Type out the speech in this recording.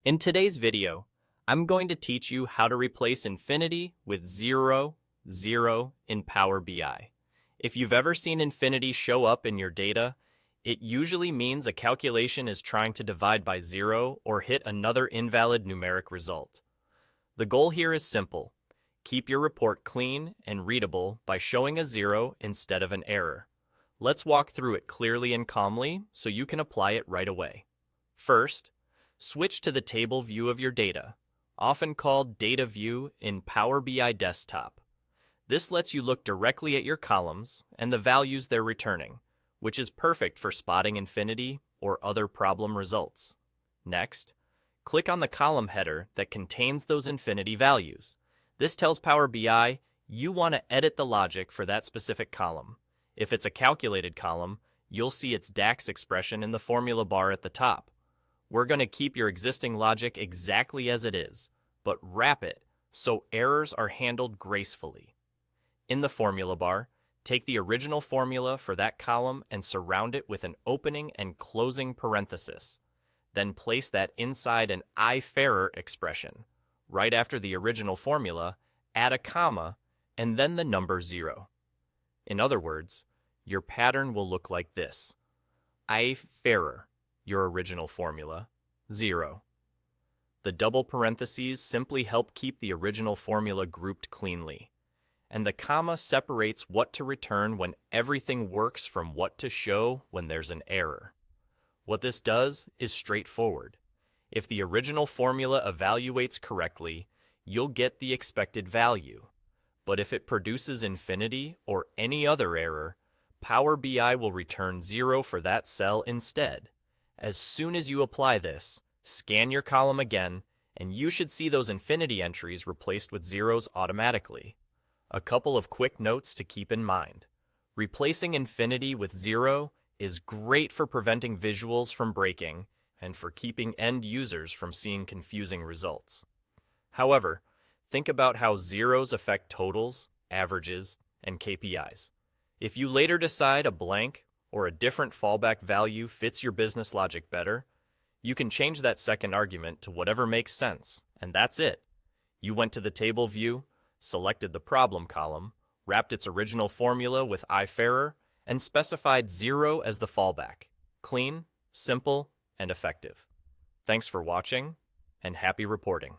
In today's video, I'm going to teach you how to replace infinity with 0, 0 in Power BI. If you've ever seen infinity show up in your data, it usually means a calculation is trying to divide by 0 or hit another invalid numeric result. The goal here is simple. Keep your report clean and readable by showing a 0 instead of an error. Let's walk through it clearly and calmly so you can apply it right away. First, switch to the table view of your data, often called Data View in Power BI Desktop. This lets you look directly at your columns and the values they're returning, which is perfect for spotting infinity or other problem results. Next, click on the column header that contains those infinity values. This tells Power BI you want to edit the logic for that specific column. If it's a calculated column, you'll see its DAX expression in the formula bar at the top. We're going to keep your existing logic exactly as it is, but wrap it so errors are handled gracefully. In the formula bar, take the original formula for that column and surround it with an opening and closing parenthesis. Then place that inside an IFERROR expression. Right after the original formula, add a comma, and then the number 0. In other words, your pattern will look like this. IFERROR, your original formula, 0. The double parentheses simply help keep the original formula grouped cleanly. And the comma separates what to return when everything works from what to show when there's an error. What this does is straightforward. If the original formula evaluates correctly, you'll get the expected value. But if it produces infinity or any other error, Power BI will return 0 for that cell instead. As soon as you apply this, scan your column again, and you should see those infinity entries replaced with zeros automatically. A couple of quick notes to keep in mind. Replacing infinity with 0 is great for preventing visuals from breaking and for keeping end users from seeing confusing results. However, think about how zeros affect totals, averages, and KPIs. If you later decide a blank or a different fallback value fits your business logic better, you can change that second argument to whatever makes sense, and that's it. You went to the table view, selected the problem column, wrapped its original formula with IFERROR, and specified 0 as the fallback. Clean, simple, and effective. Thanks for watching, and happy reporting.